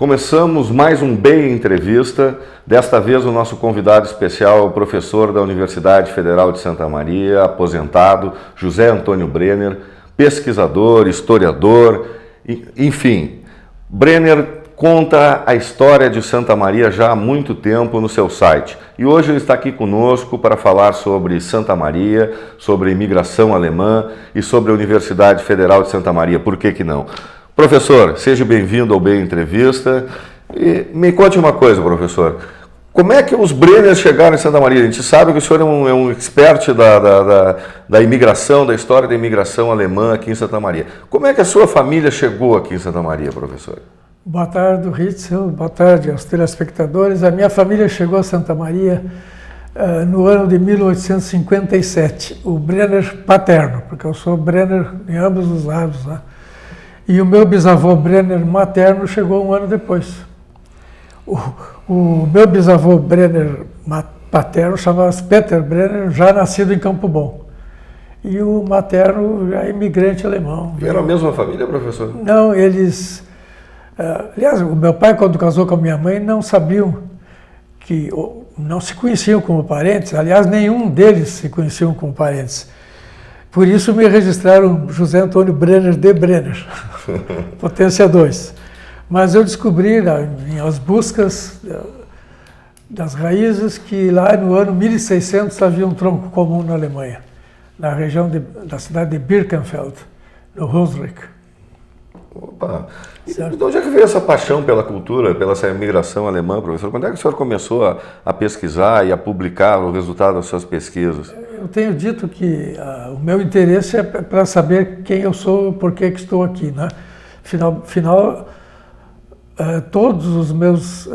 começamos mais um Bem Entrevista. Desta vez o nosso convidado especial é o professor da Universidade Federal de Santa Maria, aposentado, José Antônio Brenner, pesquisador, historiador, enfim. Brenner conta a história de Santa Maria já há muito tempo no seu site. E hoje ele está aqui conosco para falar sobre Santa Maria, sobre a imigração alemã e sobre a Universidade Federal de Santa Maria. Por que não? Professor, seja bem-vindo ao Bem Entrevista. E me conte uma coisa, professor. Como é que os Brenners chegaram em Santa Maria? A gente sabe que o senhor é um expert da imigração, da história da imigração alemã aqui em Santa Maria. Como é que a sua família chegou aqui em Santa Maria, professor? Boa tarde, Ritzel. Boa tarde aos telespectadores. A minha família chegou a Santa Maria no ano de 1857. O Brenner paterno, porque eu sou Brenner em ambos os lados, né? E o meu bisavô Brenner materno chegou um ano depois. O meu bisavô Brenner paterno chamava-se Peter Brenner, já nascido em Campo Bom. E o materno já imigrante alemão. E era a mesma família, professor? Não, eles... aliás, o meu pai, quando casou com a minha mãe, não sabiam não se conheciam como parentes. Aliás, nenhum deles se conheciam como parentes. Por isso me registraram José Antônio Brenner de Brenner, potência 2. Mas eu descobri, nas minhas buscas das raízes, que lá no ano 1600 havia um tronco comum na Alemanha, na região da cidade de Birkenfeld, no Hunsrück. Opa! E de onde é que veio essa paixão pela cultura, pela essa imigração alemã, professor? Quando é que o senhor começou a pesquisar e a publicar o resultado das suas pesquisas? Eu tenho dito que o meu interesse é para saber quem eu sou e por que estou aqui, né? Afinal, todos os meus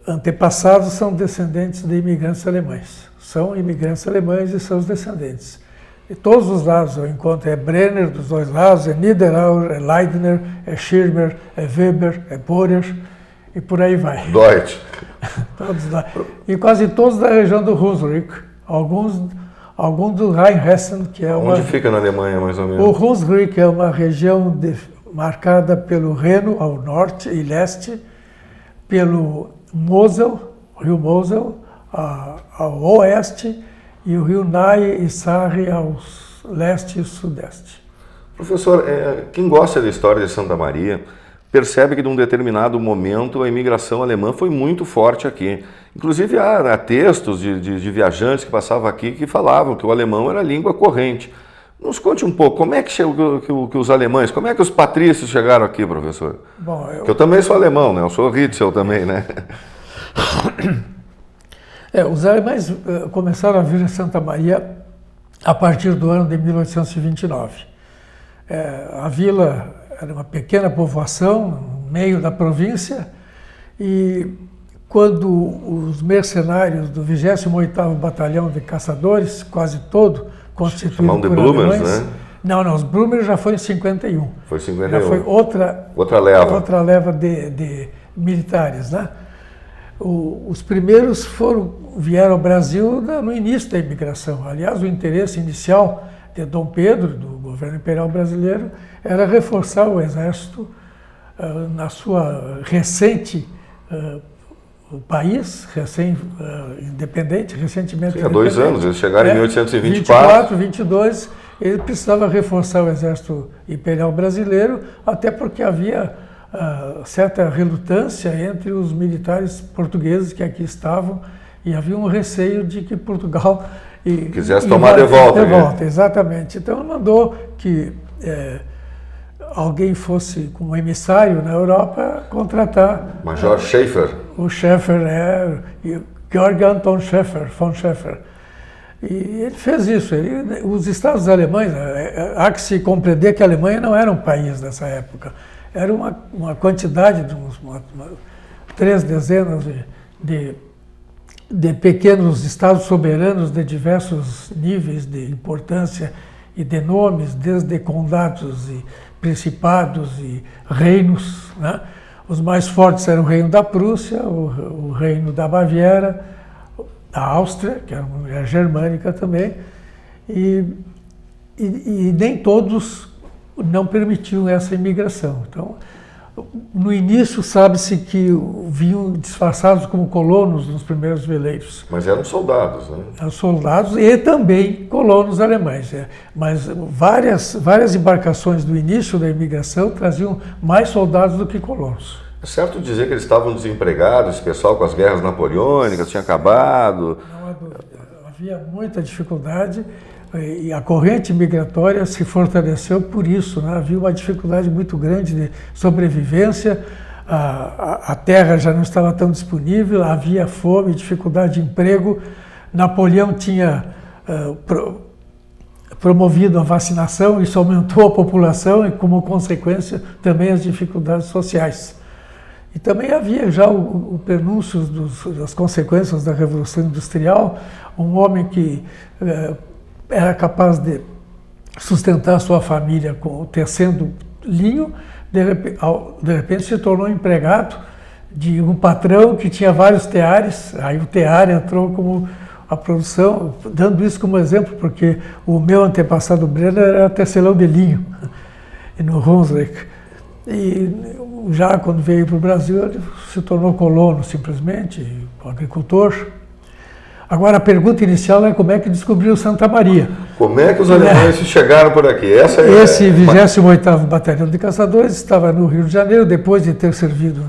antepassados são descendentes de imigrantes alemães. São imigrantes alemães e seus descendentes. De todos os lados eu encontro, é Brenner dos dois lados, é Niederauer, é Leitner, é Schirmer, é Weber, é Borer e por aí vai. Deutsch. Todos lá. E quase todos da região do Hunsrück, alguns do Rheinhessen, que é Onde fica na Alemanha, mais ou menos? O Hunsrück é uma região marcada pelo Reno ao norte e leste, pelo Mosel, rio Mosel, ao oeste, e o rio Nahe e Sarre aos leste e sudeste. Professor, quem gosta da história de Santa Maria percebe que num determinado momento a imigração alemã foi muito forte aqui. Inclusive há textos de viajantes que passavam aqui que falavam que o alemão era a língua corrente. Nos conte um pouco, como é que chegou que os alemães, como é que os patrícios chegaram aqui, professor? Bom, eu também sou alemão, né? Eu sou Ritzel também, né? Os alemães começaram a vir a Santa Maria a partir do ano de 1829. A vila era uma pequena povoação, no meio da província, e quando os mercenários do 28º Batalhão de Caçadores, quase todo, constituído por Blumers, alemães... né? Não, os Blumers já foi em 51. Foi em 51. Já foi outra leva de militares, né? Os primeiros vieram ao Brasil no início da imigração. Aliás, o interesse inicial de Dom Pedro, do governo imperial brasileiro, era reforçar o exército na sua recente país, independente, recentemente. Sim, há 2 anos, eles chegaram em 1824. 22, ele precisava reforçar o exército imperial brasileiro, até porque havia certa relutância entre os militares portugueses que aqui estavam e havia um receio de que Portugal quisesse tomar de volta. Né? Exatamente. Então ele mandou que alguém fosse como emissário na Europa contratar Major Schaefer. O Schaefer Georg Anton Schaefer, von Schaefer. E ele fez isso. Os estados alemães, há que se compreender que a Alemanha não era um país nessa época. Era uma quantidade de 3 dezenas de pequenos estados soberanos de diversos níveis de importância e de nomes, desde condados e principados e reinos, né? Os mais fortes eram o reino da Prússia, o reino da Baviera, a Áustria, que era uma mulher germânica também, e nem todos não permitiam essa imigração. Então, No início, sabe-se que vinham disfarçados como colonos nos primeiros veleiros. Mas eram soldados, né? Eram soldados e também colonos alemães. Mas várias embarcações do início da imigração traziam mais soldados do que colonos. É certo dizer que eles estavam desempregados, esse pessoal com as guerras napoleônicas, tinha acabado? Não há dúvida. Havia muita dificuldade. E a corrente migratória se fortaleceu por isso, né? Havia uma dificuldade muito grande de sobrevivência, a terra já não estava tão disponível, havia fome, dificuldade de emprego. Napoleão tinha promovido a vacinação, isso aumentou a população e, como consequência, também as dificuldades sociais. E também havia já o prenúncio das consequências da Revolução Industrial, um homem que era capaz de sustentar sua família tecendo linho, de repente se tornou empregado de um patrão que tinha vários teares, aí o tear entrou como a produção, dando isso como exemplo, porque o meu antepassado Brenner era tecelão de linho, no Hunsrück. E já quando veio para o Brasil, ele se tornou colono simplesmente, agricultor. Agora, a pergunta inicial é como é que descobriu Santa Maria. Como é que os alemães chegaram por aqui? Esse 28º Batalhão de Caçadores estava no Rio de Janeiro, depois de ter servido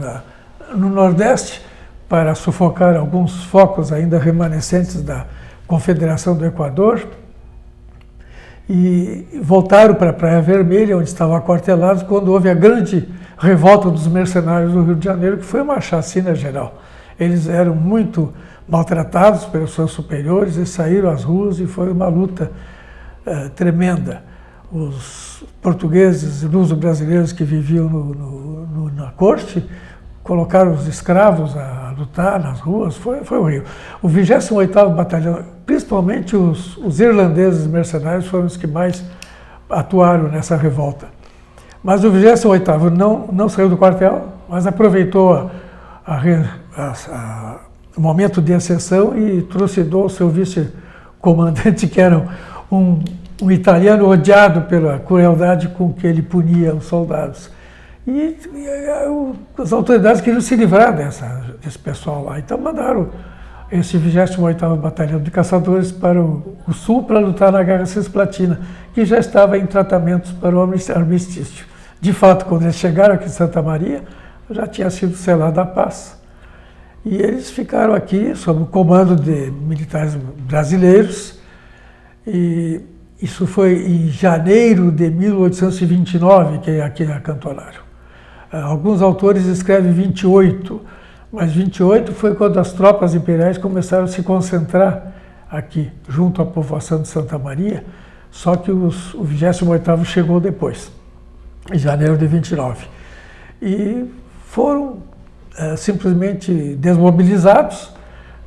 no Nordeste, para sufocar alguns focos ainda remanescentes da Confederação do Equador. E voltaram para a Praia Vermelha, onde estavam aquartelados, quando houve a grande revolta dos mercenários do Rio de Janeiro, que foi uma chacina geral. Eles eram muito maltratados pelos seus superiores e saíram às ruas e foi uma luta tremenda. Os portugueses e luso-brasileiros que viviam na corte colocaram os escravos a lutar nas ruas, foi horrível. O 28º Batalhão, principalmente os irlandeses mercenários, foram os que mais atuaram nessa revolta. Mas o 28º não saiu do quartel, mas aproveitou o momento de ascensão e trucidou o seu vice-comandante, que era um italiano odiado pela crueldade com que ele punia os soldados. E as autoridades queriam se livrar desse pessoal lá, então mandaram esse 28º Batalhão de Caçadores para o sul para lutar na Guerra Cisplatina, que já estava em tratamentos para o armistício. De fato, quando eles chegaram aqui em Santa Maria, já tinha sido selada a paz. E eles ficaram aqui sob o comando de militares brasileiros, e isso foi em janeiro de 1829 que aqui acantonaram. Alguns autores escrevem 28, mas 28 foi quando as tropas imperiais começaram a se concentrar aqui, junto à povoação de Santa Maria, só que o 28º chegou depois, em janeiro de 29. E foram simplesmente desmobilizados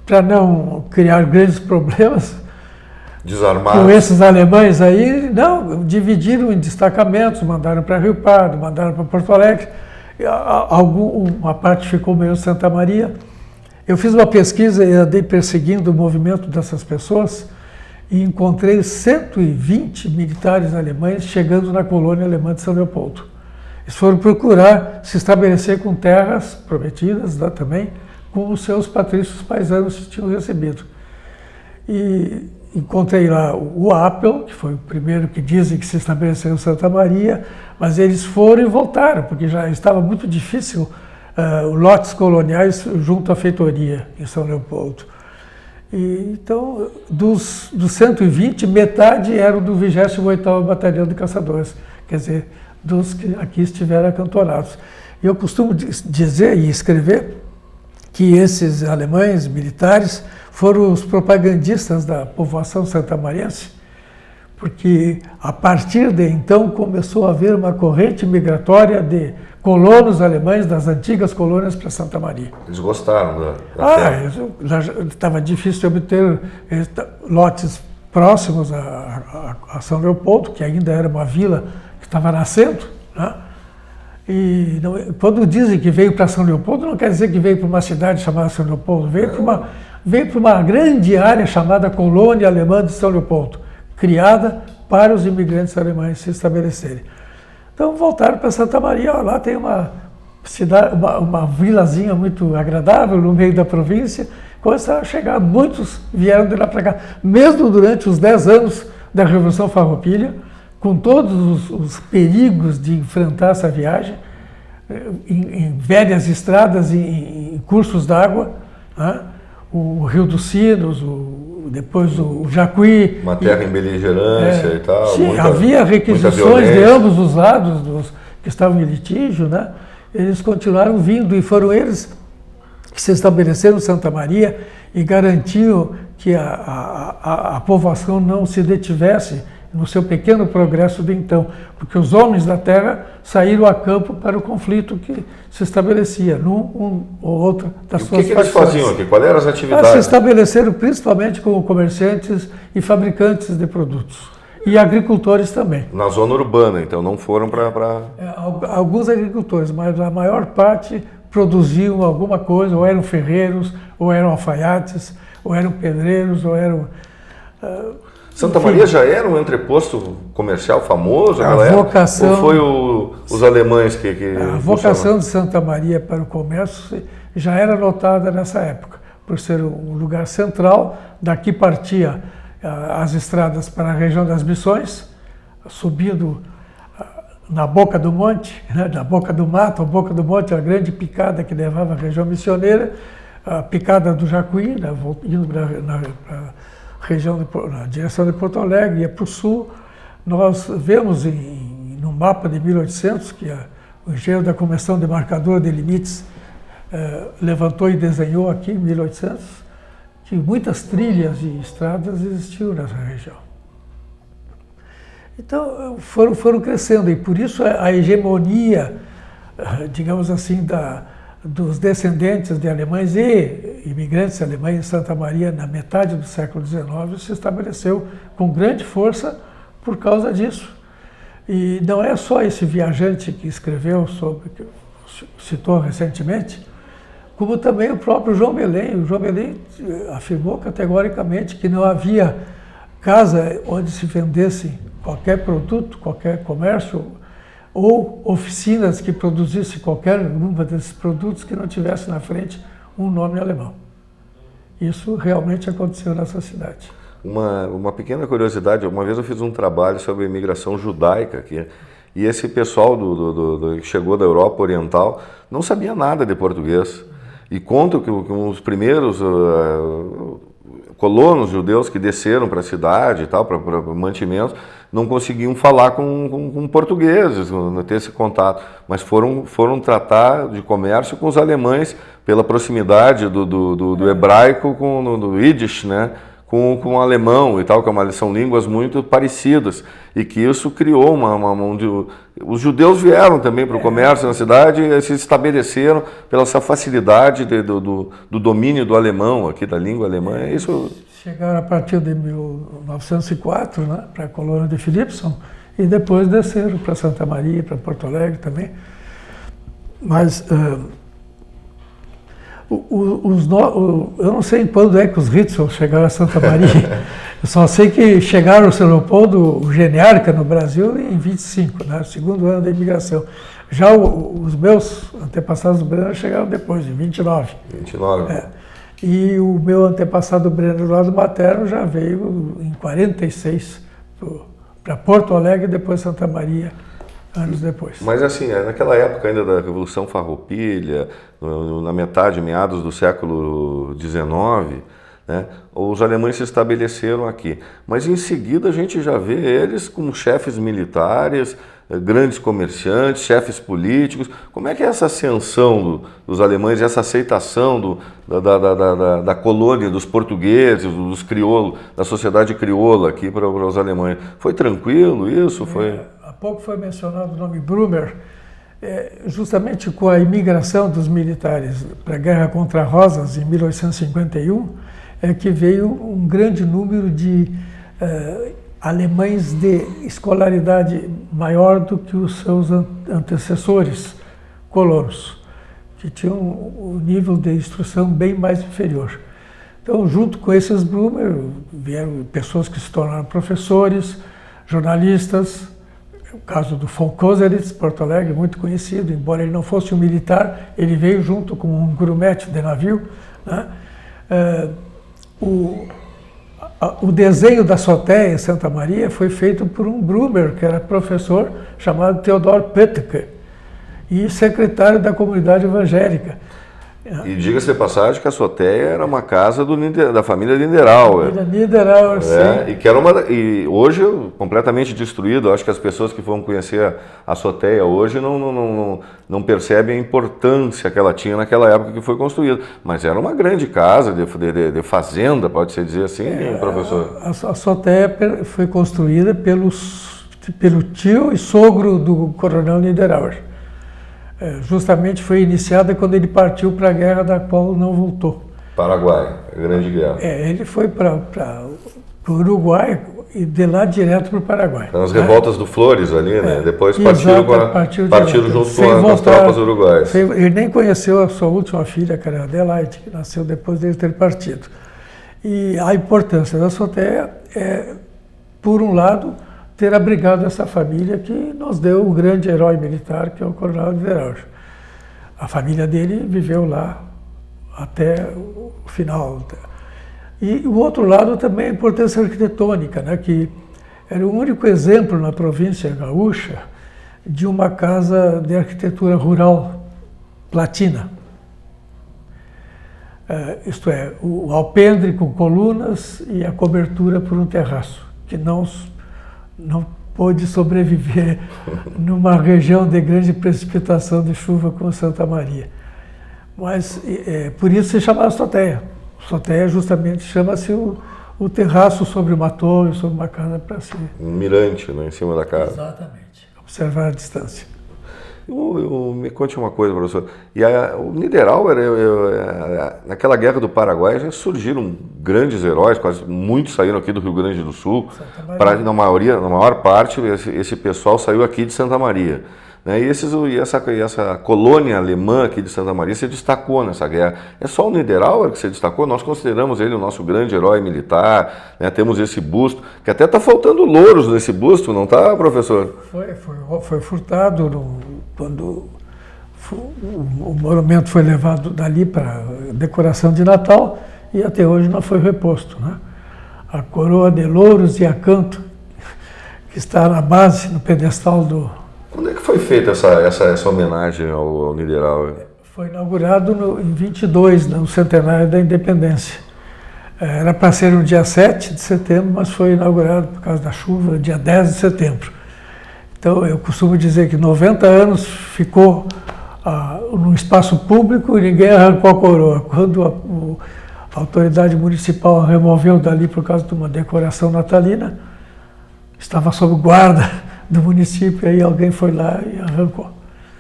para não criar grandes problemas. Desarmados. Com esses alemães aí, não, dividiram em destacamentos, mandaram para Rio Pardo, mandaram para Porto Alegre, uma parte ficou meio em Santa Maria. Eu fiz uma pesquisa e andei perseguindo o movimento dessas pessoas e encontrei 120 militares alemães chegando na colônia alemã de São Leopoldo. Eles foram procurar se estabelecer com terras prometidas também, com os seus patrícios paisanos que tinham recebido. E encontrei lá o Appel, que foi o primeiro que dizem que se estabeleceu em Santa Maria, mas eles foram e voltaram, porque já estava muito difícil lotes coloniais junto à feitoria em São Leopoldo. E, então, dos 120, metade eram do 28º Batalhão de Caçadores, quer dizer, dos que aqui estiveram acantonados. Eu costumo dizer e escrever que esses alemães militares foram os propagandistas da povoação santamariense, porque a partir de então começou a haver uma corrente migratória de colonos alemães das antigas colônias para Santa Maria. Eles gostaram da terra? Estava difícil de obter lotes próximos a São Leopoldo, que ainda era uma vila que estava nascendo, né? E quando dizem que veio para São Leopoldo, não quer dizer que veio para uma cidade chamada São Leopoldo, veio para uma grande área chamada Colônia Alemã de São Leopoldo, criada para os imigrantes alemães se estabelecerem. Então voltaram para Santa Maria, lá tem uma vilazinha muito agradável no meio da província. Começaram a chegar, muitos vieram de lá para cá, mesmo durante os 10 anos da Revolução Farroupilha, com todos os perigos de enfrentar essa viagem, em velhas estradas, em cursos d'água, né? O Rio dos Sinos, depois o Jacuí. Uma terra em beligerância e tal. Sim, havia requisições de ambos os lados dos que estavam em litígio, né? Eles continuaram vindo e foram eles que se estabeleceram em Santa Maria e garantiram que a povoação não se detivesse no seu pequeno progresso de então, porque os homens da terra saíram a campo para o conflito que se estabelecia num ou outro das suas facções. O que eles faziam aqui? Quais eram as atividades? Se estabeleceram principalmente como comerciantes e fabricantes de produtos. E agricultores também. Na zona urbana, então, não foram para... Alguns agricultores, mas a maior parte produziam alguma coisa, ou eram ferreiros, ou eram alfaiates, ou eram pedreiros, ou eram... Santa Maria já era um entreposto comercial famoso? A vocação, ou foi os alemães que a vocação de Santa Maria para o comércio já era notada nessa época, por ser um lugar central. Daqui partia as estradas para a região das Missões, subindo na boca do monte, né, na boca do mato, a boca do monte, a grande picada que levava à região missioneira, a picada do Jacuí, né, indo na direção de Porto Alegre, ia para o sul. Nós vemos no mapa de 1800, que o engenheiro da Comissão Demarcadora de Limites levantou e desenhou aqui em 1800, que muitas trilhas e estradas existiam nessa região. Então, foram crescendo, e por isso a hegemonia, digamos assim, dos descendentes de alemães e imigrantes alemães em Santa Maria, na metade do século XIX, se estabeleceu com grande força por causa disso. E não é só esse viajante que escreveu sobre, que citou recentemente, como também o próprio João Belém. O João Belém afirmou categoricamente que não havia casa onde se vendesse qualquer produto, qualquer comércio, ou oficinas que produzissem qualquer um desses produtos que não tivesse na frente um nome alemão. Isso realmente aconteceu nessa cidade. Uma pequena curiosidade, uma vez eu fiz um trabalho sobre a imigração judaica aqui, e esse pessoal que chegou da Europa Oriental não sabia nada de português. E contam que os primeiros colonos judeus que desceram para a cidade e tal, para mantimentos, não conseguiam falar com portugueses, não ter esse contato, mas foram tratar de comércio com os alemães pela proximidade do hebraico do Yiddish, né? Com o alemão e tal, que são línguas muito parecidas, e que isso criou os judeus vieram também para o comércio na cidade e se estabeleceram pela essa facilidade do domínio do alemão, aqui da língua alemã. Isso... Chegaram a partir de 1904, né, para a colônia de Philipson, e depois desceram para Santa Maria, para Porto Alegre também. Mas... eu não sei quando é que os Ritzel chegaram a Santa Maria. Eu só sei que chegaram ao São Leopoldo, o Geniarca, no Brasil, em 25, né, segundo ano da imigração. Já os meus antepassados Brenner chegaram depois, em 29. 29. E o meu antepassado Brenner, do lado materno, já veio em 46 para Porto Alegre e depois Santa Maria, anos depois. Mas assim, naquela época ainda da Revolução Farroupilha, na metade, meados do século XIX, né, os alemães se estabeleceram aqui. Mas em seguida a gente já vê eles como chefes militares, grandes comerciantes, chefes políticos. Como é que é essa ascensão dos alemães, essa aceitação da colônia, dos portugueses, dos crioulos, da sociedade crioula aqui para os alemães? Foi tranquilo isso? Há pouco foi mencionado o nome Brumer. Justamente com a imigração dos militares para a Guerra contra Rosas, em 1851, é que veio um grande número de alemães de escolaridade maior do que os seus antecessores colonos, que tinham um nível de instrução bem mais inferior. Então, junto com esses Brumer, vieram pessoas que se tornaram professores, jornalistas, o caso do von Koselitz, Porto Alegre, muito conhecido, embora ele não fosse um militar, ele veio junto com um grumete de navio, né? O desenho da azoteia em Santa Maria foi feito por um Brumer, que era professor, chamado Theodor Pöttke, e secretário da comunidade evangélica. E diga-se de passagem que a azoteia era uma casa da família Niederauer. Niederauer, sim. E que era e hoje completamente destruído. Acho que as pessoas que vão conhecer a azoteia hoje não percebem a importância que ela tinha naquela época que foi construída. Mas era uma grande casa de fazenda, pode-se dizer assim, professor? A azoteia foi construída pelo tio e sogro do coronel Niederauer. Justamente foi iniciada quando ele partiu para a guerra da qual não voltou. Paraguai, a Grande Guerra. Ele foi para o Uruguai e de lá direto para o Paraguai. As revoltas do Flores ali, né? Depois partiram junto com as tropas uruguaias. Ele nem conheceu a sua última filha, que era Adelaide, que nasceu depois dele ter partido. E a importância da azoteia é, por um lado, ter abrigado essa família que nos deu um grande herói militar, que é o coronel Niederauer. A família dele viveu lá até o final. E o outro lado também é a importância arquitetônica, né, que era o único exemplo na província gaúcha de uma casa de arquitetura rural platina. Isto é, o alpendre com colunas e a cobertura por um terraço, que não pôde sobreviver numa região de grande precipitação de chuva como Santa Maria. Mas por isso se chama azoteia. Azoteia justamente chama-se o terraço sobre uma torre, sobre uma casa para si. Um mirante, né, em cima da casa. Exatamente. Observar a distância. Me conte uma coisa, professor. E o Niederauer, naquela guerra do Paraguai, já surgiram grandes heróis, quase muitos saíram aqui do Rio Grande do Sul. Na maior parte, esse pessoal saiu aqui de Santa Maria. Né? E essa colônia alemã aqui de Santa Maria se destacou nessa guerra. É só o Niederauer que se destacou? Nós consideramos ele o nosso grande herói militar, né? Temos esse busto, que até está faltando louros nesse busto, não está, professor? Foi furtado quando o monumento foi levado dali para decoração de Natal e até hoje não foi reposto, né? A coroa de louros e acanto, que está na base, no pedestal do... Quando é que foi feita essa homenagem ao Niederauer? Foi inaugurado em 22, no centenário da Independência. Era para ser no dia 7 de setembro, mas foi inaugurado por causa da chuva, dia 10 de setembro. Então, eu costumo dizer que 90 anos ficou no espaço público e ninguém arrancou a coroa. Quando a autoridade municipal removeu dali por causa de uma decoração natalina, estava sob guarda do município, aí alguém foi lá e arrancou.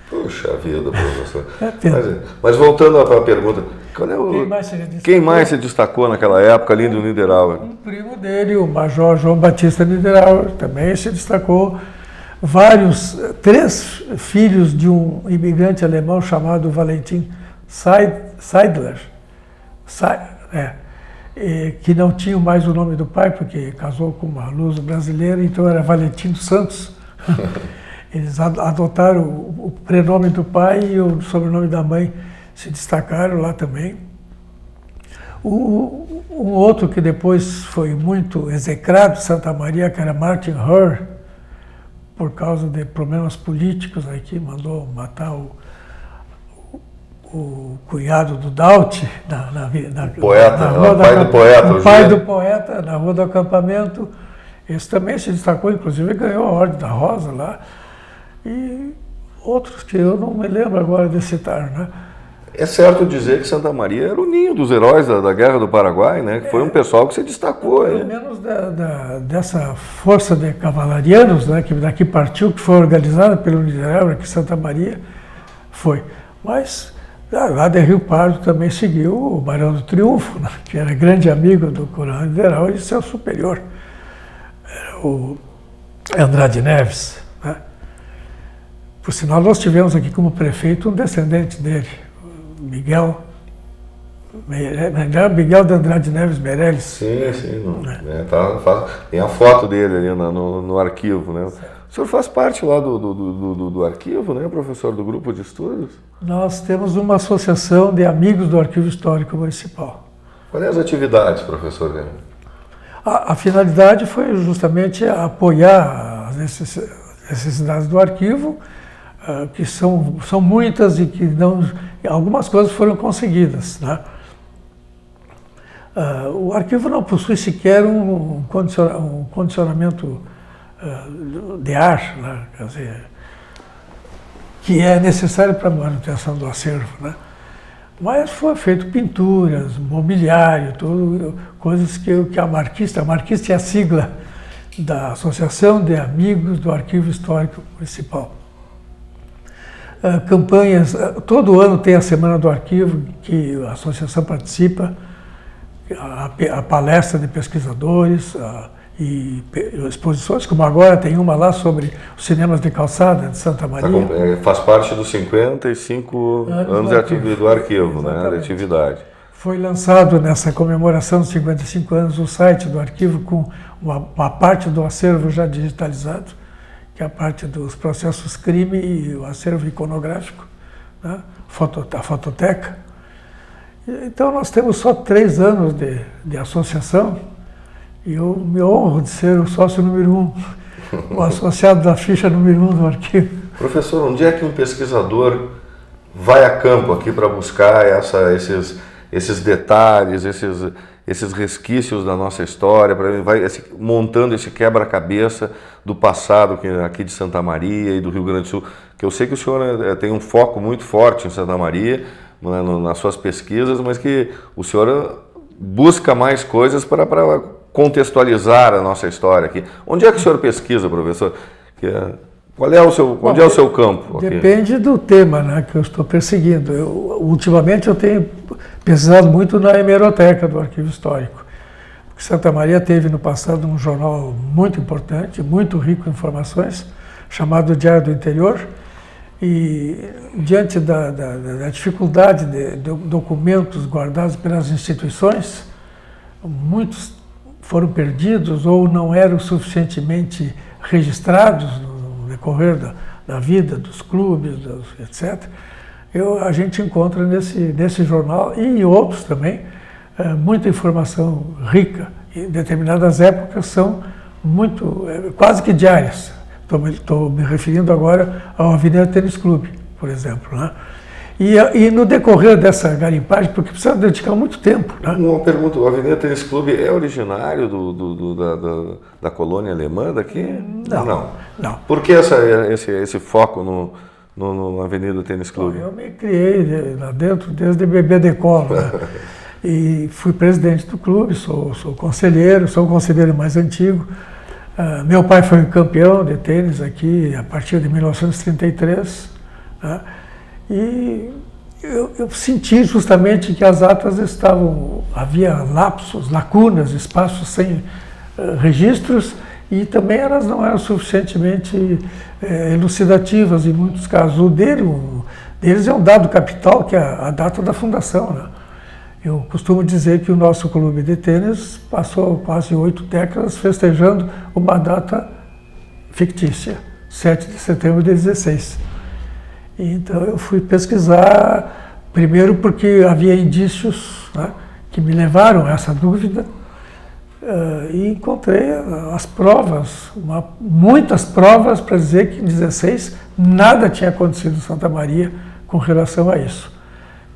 Puxa vida, professor. Mas voltando à pergunta, quem mais se destacou naquela época, além do Niederauer? Um primo dele, o Major João Batista Niederauer, também se destacou. 3 filhos de um imigrante alemão chamado Valentin Seidler, que não tinha mais o nome do pai, porque casou com uma luso brasileira, então era Valentim dos Santos. Eles adotaram o prenome do pai e o sobrenome da mãe, se destacaram lá também. Um outro que depois foi muito execrado, Santa Maria, que era Martin Herr, por causa de problemas políticos aqui, mandou matar o cunhado do Daut, o pai do poeta, na rua do acampamento. Esse também se destacou, inclusive ganhou a Ordem da Rosa lá. E outros que eu não me lembro agora de citar, né? É certo dizer que Santa Maria era o ninho dos heróis da Guerra do Paraguai, né? Que foi um pessoal que se destacou. Pelo menos dessa força de cavalarianos, né? Que daqui partiu, que foi organizada pelo Niederauer, aqui em Santa Maria, foi. Mas lá de Rio Pardo também seguiu o Barão do Triunfo, né? Que era grande amigo do coronel Niederauer e seu superior, era o Andrade Neves, né? Por sinal, nós tivemos aqui como prefeito um descendente dele, Miguel Miguel de Andrade Neves Meirelles. Sim. Tem a foto dele ali no arquivo, né? O senhor faz parte lá do arquivo, né, professor, do grupo de estudos? Nós temos uma associação de amigos do Arquivo Histórico Municipal. Quais as atividades, professor? A finalidade foi justamente apoiar as necessidades do arquivo, que são muitas e que algumas coisas foram conseguidas, né? O arquivo não possui sequer um condicionamento de ar, né? Quer dizer, que é necessário para a manutenção do acervo, né? Mas foi feito pinturas, mobiliário, tudo, coisas que a Marquista é a sigla da Associação de Amigos do Arquivo Histórico Municipal. Campanhas, todo ano tem a Semana do Arquivo, que a associação participa, a palestra de pesquisadores, e exposições, como agora tem uma lá sobre os cinemas de calçada de Santa Maria. Faz parte dos 55 anos do arquivo, né, de atividade. Foi lançado nessa comemoração dos 55 anos o site do arquivo com uma parte do acervo já digitalizado, que é a parte dos processos crime e o acervo iconográfico, né, a fototeca. Então nós temos só 3 anos de associação. E eu me honro de ser o sócio número 1, o associado da ficha número 1 do arquivo. Professor, onde é que um pesquisador vai a campo aqui para buscar esses detalhes, esses resquícios da nossa história, vai montando esse quebra-cabeça do passado aqui de Santa Maria e do Rio Grande do Sul? Que eu sei que o senhor tem um foco muito forte em Santa Maria, nas suas pesquisas, mas que o senhor busca mais coisas para contextualizar a nossa história aqui. Onde é que o senhor pesquisa, professor? Onde é o seu campo? Depende do tema, né, que eu estou perseguindo. Ultimamente eu tenho pesquisado muito na hemeroteca do Arquivo Histórico. Porque Santa Maria teve no passado um jornal muito importante, muito rico em informações, chamado Diário do Interior. E diante da dificuldade de documentos guardados pelas instituições, muitos foram perdidos ou não eram suficientemente registrados no decorrer da vida dos clubes, etc. A gente encontra nesse jornal e em outros também muita informação rica. Em determinadas épocas são quase que diárias. Estou me referindo agora ao Avenida Tênis Clube, por exemplo, né? E no decorrer dessa garimpagem, porque precisa dedicar muito tempo, né? Uma pergunta, o Avenida Tênis Clube é originário da colônia alemã daqui? Não. Por que esse foco no Avenida Tênis Clube? Eu me criei lá dentro desde bebê de colo, né? E fui presidente do clube, sou conselheiro, sou o conselheiro mais antigo. Meu pai foi campeão de tênis aqui a partir de 1933, né? E eu senti justamente que as atas havia lapsos, lacunas, espaços sem registros, e também elas não eram suficientemente elucidativas em muitos casos. O deles é um dado capital, que é a data da fundação, né? Eu costumo dizer que o nosso clube de tênis passou quase 8 décadas festejando uma data fictícia, 7 de setembro de 16. Então eu fui pesquisar, primeiro porque havia indícios, né, que me levaram a essa dúvida, e encontrei as provas, muitas provas para dizer que em 16 nada tinha acontecido em Santa Maria com relação a isso.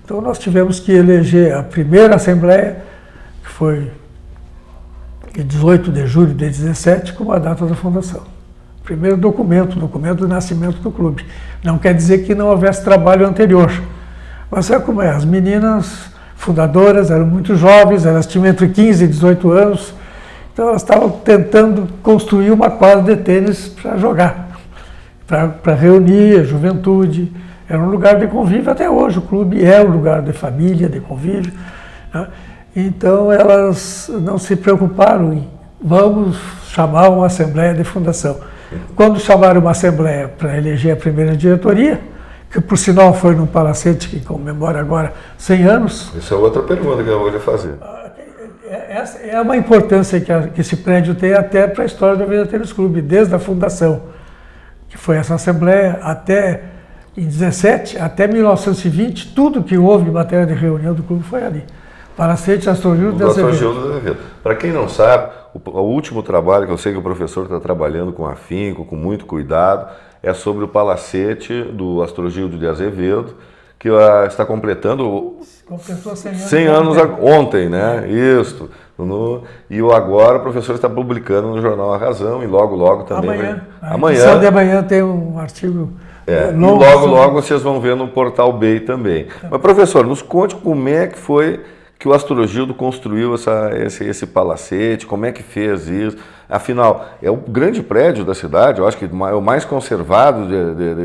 Então nós tivemos que eleger a primeira assembleia, que foi em 18 de julho de 17, como a data da fundação. Primeiro documento do nascimento do clube. Não quer dizer que não houvesse trabalho anterior. Mas sabe como é? As meninas fundadoras eram muito jovens, elas tinham entre 15 e 18 anos, então elas estavam tentando construir uma quadra de tênis para jogar, para reunir a juventude. Era um lugar de convívio, até hoje o clube é um lugar de família, de convívio, né? Então elas não se preocuparam em vamos chamar uma assembleia de fundação. Quando chamaram uma assembleia para eleger a primeira diretoria, que por sinal foi no Palacete, que comemora agora 100 anos. Isso é outra pergunta que eu vou lhe fazer. Essa é uma importância que esse prédio tem até para a história do Avenida Tênis Clube, desde a fundação, que foi essa assembleia, até em 17, até 1920, tudo que houve em matéria de reunião do clube foi ali. Palacete Astrogildo de Azevedo. Para quem não sabe, o último trabalho que eu sei que o professor está trabalhando com afinco, com muito cuidado, é sobre o Palacete do Astrogildo de Azevedo, que está completando 100 anos ontem, né? Isso. E agora o professor está publicando no jornal A Razão e logo também. Amanhã de manhã tem um artigo. E logo vocês vão ver no Portal Bay também. Mas, professor, nos conte como é que foi que o Astrogildo construiu esse palacete, como é que fez isso. Afinal, é o grande prédio da cidade, eu acho que é o mais conservado,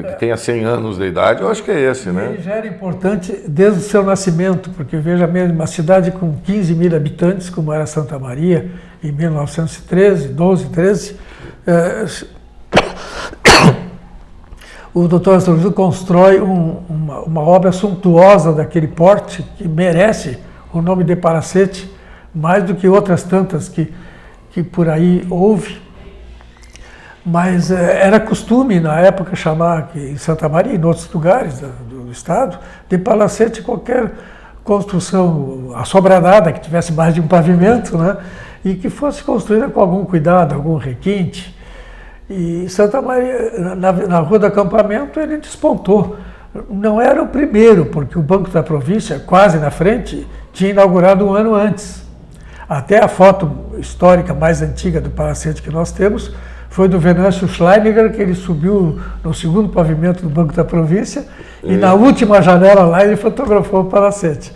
que tenha 100 anos de idade, eu acho que é esse, né? Ele já era importante desde o seu nascimento, porque veja mesmo, uma cidade com 15 mil habitantes, como era Santa Maria, em 1913, o doutor Astrogildo constrói uma obra suntuosa daquele porte, que merece o nome de Palacete, mais do que outras tantas que por aí houve. Mas era costume, na época, chamar aqui em Santa Maria e em outros lugares do estado, de Palacete qualquer construção assobradada, que tivesse mais de um pavimento, né? E que fosse construída com algum cuidado, algum requinte. E Santa Maria, na Rua do Acampamento, ele despontou. Não era o primeiro, porque o Banco da Província, quase na frente, tinha inaugurado um ano antes. Até a foto histórica mais antiga do Palacete que nós temos foi do Venâncio Schleiniger, que ele subiu no segundo pavimento do Banco da Província e na última janela lá ele fotografou o Palacete.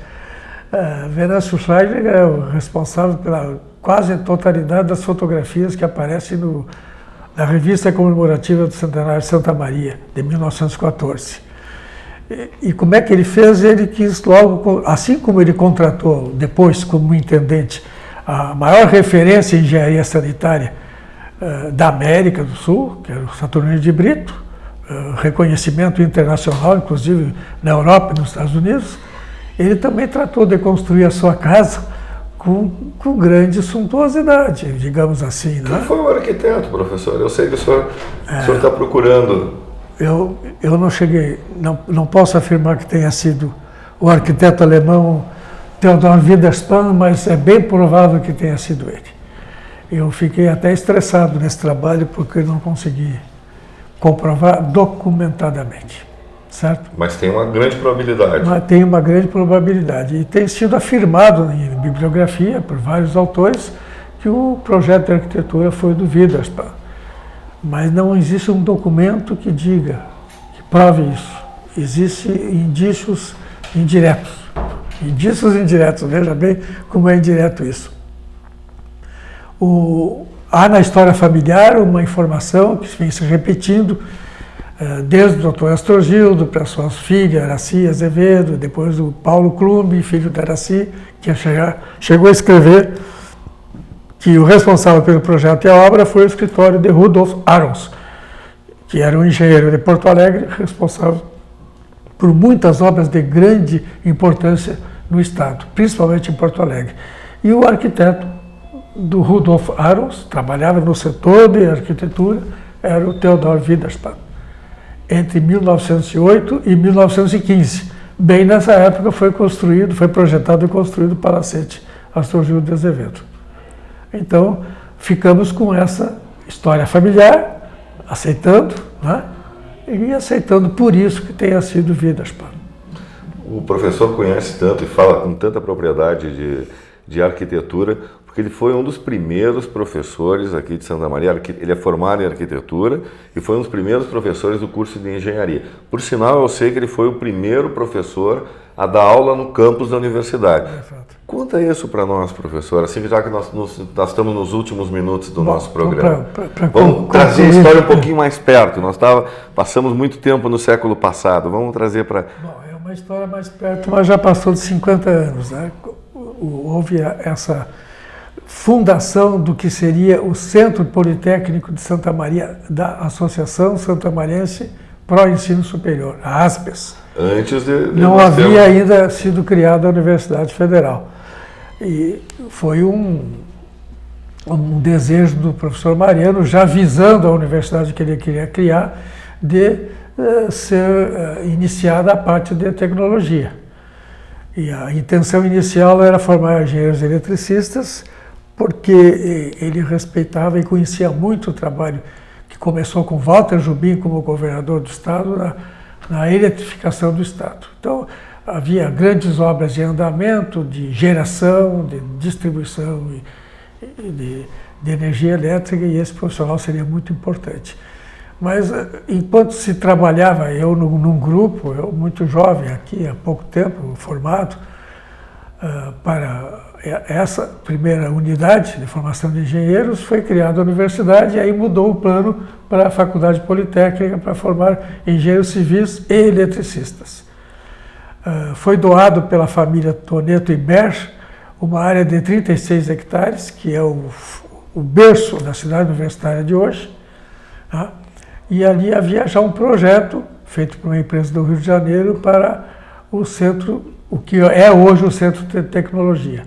Venâncio Schleiniger é o responsável pela quase totalidade das fotografias que aparecem na revista comemorativa do Centenário de Santa Maria, de 1914. E como é que ele fez? Ele quis logo, assim como ele contratou depois como intendente a maior referência em engenharia sanitária da América do Sul, que era o Saturnino de Brito, reconhecimento internacional, inclusive na Europa e nos Estados Unidos, ele também tratou de construir a sua casa com grande suntuosidade, digamos assim. Quem foi o arquiteto, professor? Eu sei que o senhor está procurando. Eu não cheguei, não posso afirmar que tenha sido o arquiteto alemão Theodor Widerspan, mas é bem provável que tenha sido ele. Eu fiquei até estressado nesse trabalho porque não consegui comprovar documentadamente, certo? Mas tem uma grande probabilidade. Mas tem uma grande probabilidade. E tem sido afirmado em bibliografia por vários autores que o projeto de arquitetura foi do Widerspan. Mas não existe um documento que diga, que prove isso. Existem indícios indiretos. Indícios indiretos, veja bem como é indireto isso. Há na história familiar uma informação que vem se repetindo desde o doutor Astrogildo para suas filhas, Araci Azevedo, depois o Paulo Klumb, filho da Araci, que chegou a escrever que o responsável pelo projeto e a obra foi o escritório de Rudolf Arons, que era um engenheiro de Porto Alegre, responsável por muitas obras de grande importância no estado, principalmente em Porto Alegre. E o arquiteto do Rudolf Arons, trabalhava no setor de arquitetura, era o Theodor Widerspan, entre 1908 e 1915. Bem nessa época foi projetado e construído o Palacete Astrogildo de Azevedo. Então, ficamos com essa história familiar, aceitando, né? E aceitando por isso que tenha sido Widerspan. O professor conhece tanto e fala com tanta propriedade de arquitetura, porque ele foi um dos primeiros professores aqui de Santa Maria. Ele é formado em arquitetura e foi um dos primeiros professores do curso de engenharia. Por sinal, eu sei que ele foi o primeiro professor a dar aula no campus da universidade. Conta isso para nós, professor, assim, já que nós estamos nos últimos minutos do nosso programa. Vamos trazer a história um pouquinho mais perto. Nós passamos muito tempo no século passado. Vamos trazer para... É uma história mais perto, mas já passou de 50 anos, né? Houve essa fundação do que seria o Centro Politécnico de Santa Maria, da Associação Santamariense pró-ensino superior, a ASPES. Antes de não havia ainda sido criada a Universidade Federal. E foi um desejo do professor Mariano, já visando a universidade que ele queria criar, de ser iniciada a parte de tecnologia. E a intenção inicial era formar engenheiros eletricistas, porque ele respeitava e conhecia muito o trabalho que começou com Walter Jubim como governador do estado, na eletrificação do estado. Então, havia grandes obras de andamento, de geração, de distribuição de energia elétrica, e esse profissional seria muito importante. Mas, enquanto se trabalhava, eu num grupo, eu muito jovem aqui, há pouco tempo, formado, para essa primeira unidade de formação de engenheiros, foi criada a universidade, e aí mudou o plano para a Faculdade Politécnica para formar engenheiros civis e eletricistas. Foi doado pela família Toneto e Berch uma área de 36 hectares, que é o berço da cidade universitária de hoje, tá? E ali havia já um projeto feito por uma empresa do Rio de Janeiro para o centro, o que é hoje o Centro de Tecnologia.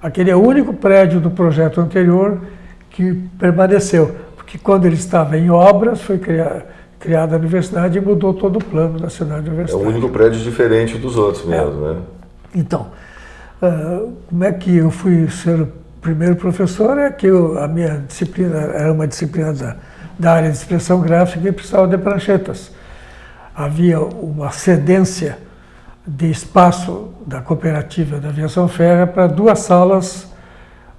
Aquele é o único prédio do projeto anterior que permaneceu, porque quando ele estava em obras, foi criada a universidade e mudou todo o plano da cidade universitária. É o único prédio diferente dos outros mesmo, né? Então, como é que eu fui ser o primeiro professor? É que a minha disciplina era uma disciplina da área de expressão gráfica e precisava de pranchetas. Havia uma cedência de espaço da cooperativa da aviação férrea para 2 salas,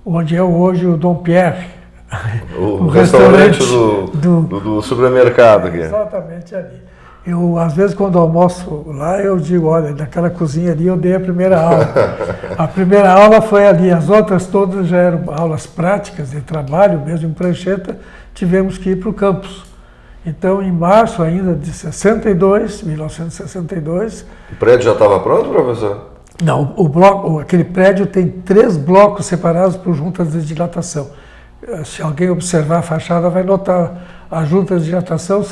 onde é hoje o Dom Pierre. O restaurante do supermercado aqui. Exatamente ali. Eu, às vezes, quando almoço lá, eu digo, olha, naquela cozinha ali eu dei a primeira aula. A primeira aula foi ali, as outras todas já eram aulas práticas de trabalho, mesmo em prancheta, tivemos que ir para o campus. Então, em março ainda de 1962... O prédio já estava pronto, professor? Não, aquele prédio tem 3 blocos separados por juntas de dilatação. Se alguém observar a fachada, vai notar, as juntas de dilatação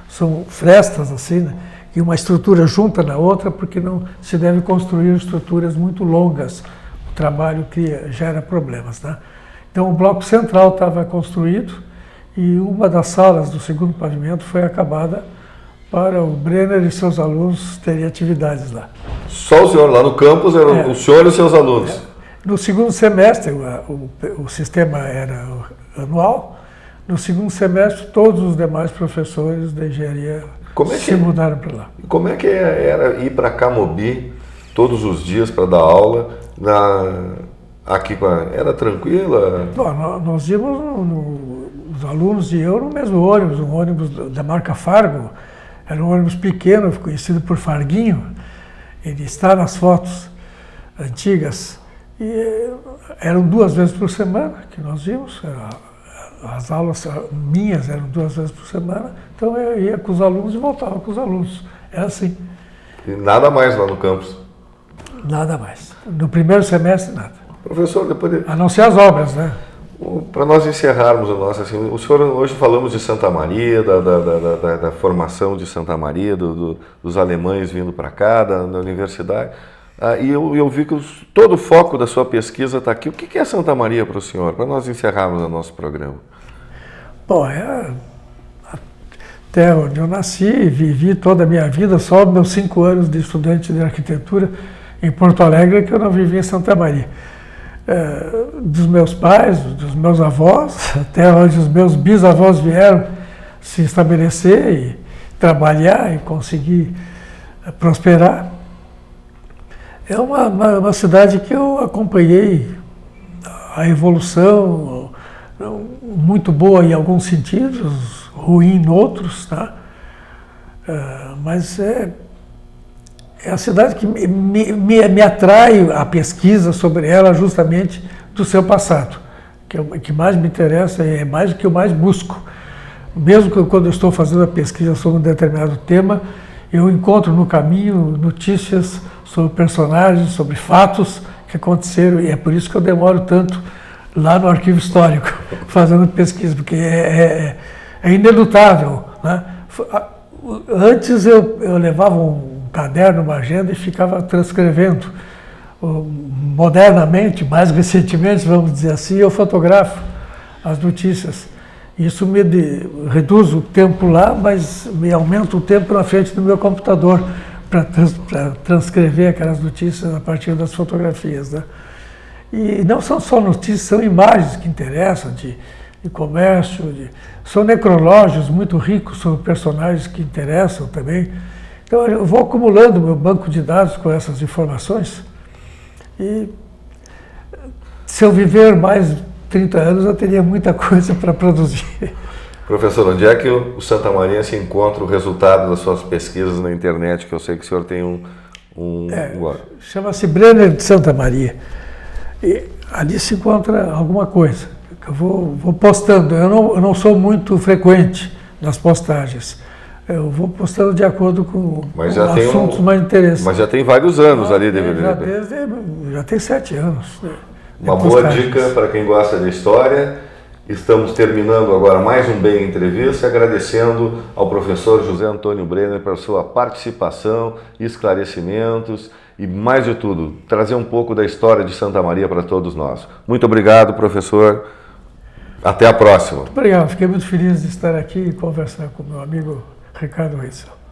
são frestas, assim, né? E uma estrutura junta na outra, porque não se deve construir estruturas muito longas. O trabalho gera problemas, né? Então, o bloco central estava construído, e uma das salas do segundo pavimento foi acabada para o Brenner e seus alunos terem atividades lá. Só o senhor lá no campus, era o senhor e os seus alunos? No segundo semestre, o sistema era anual. No segundo semestre, todos os demais professores da engenharia se mudaram para lá. Como é que era ir para Camobi todos os dias para dar aula? Era tranquila? Nós íamos, os alunos e eu, no mesmo ônibus, um ônibus da marca Fargo. Era um ônibus pequeno, conhecido por Farguinho. Ele está nas fotos antigas. E eram 2 vezes por semana que nós íamos. As aulas minhas eram 2 vezes por semana. Então eu ia com os alunos e voltava com os alunos. Era assim. E nada mais lá no campus? Nada mais. No primeiro semestre, nada. Professor, depois... A não ser as obras, né? Para nós encerrarmos o nosso, assim, o senhor, hoje falamos de Santa Maria, da formação de Santa Maria, dos alemães vindo para cá, da universidade, e eu vi que todo o foco da sua pesquisa está aqui. O que é Santa Maria para o senhor, para nós encerrarmos o nosso programa? Bom, é a terra onde eu nasci e vivi toda a minha vida, só meus 5 anos de estudante de arquitetura em Porto Alegre que eu não vivi em Santa Maria. Dos meus pais, dos meus avós, até onde os meus bisavós vieram se estabelecer e trabalhar e conseguir prosperar. É uma cidade que eu acompanhei a evolução, muito boa em alguns sentidos, ruim em outros, tá? Mas é a cidade que me atrai a pesquisa sobre ela justamente do seu passado, que é o que mais me interessa, é mais o que eu mais busco. Mesmo que quando eu estou fazendo a pesquisa sobre um determinado tema, eu encontro no caminho notícias sobre personagens, sobre fatos que aconteceram, e é por isso que eu demoro tanto lá no arquivo histórico fazendo pesquisa, porque é inelutável, né? Antes eu levava um caderno, uma agenda e ficava transcrevendo. Modernamente, mais recentemente, vamos dizer assim, eu fotografo as notícias. Isso reduz o tempo lá, mas me aumenta o tempo na frente do meu computador para transcrever aquelas notícias a partir das fotografias, né? E não são só notícias, são imagens que interessam, de comércio, são necrológios muito ricos sobre personagens que interessam também. Então eu vou acumulando meu banco de dados com essas informações e se eu viver mais 30 anos eu teria muita coisa para produzir. Professor, onde é que o Santamarense encontra o resultado das suas pesquisas na internet, que eu sei que o senhor tem chama-se Brenner de Santa Maria. E ali se encontra alguma coisa. Eu vou postando. Eu não sou muito frequente nas postagens. Eu vou postando de acordo com assuntos mais interessantes. Mas já tem vários anos ali, já tem 7 anos. Uma boa dica para quem gosta da história. Estamos terminando agora mais um Bem Entrevista, agradecendo ao professor José Antônio Brenner pela sua participação, esclarecimentos e, mais de tudo, trazer um pouco da história de Santa Maria para todos nós. Muito obrigado, professor. Até a próxima. Muito obrigado. Fiquei muito feliz de estar aqui e conversar com meu amigo Ricardo Reitzel.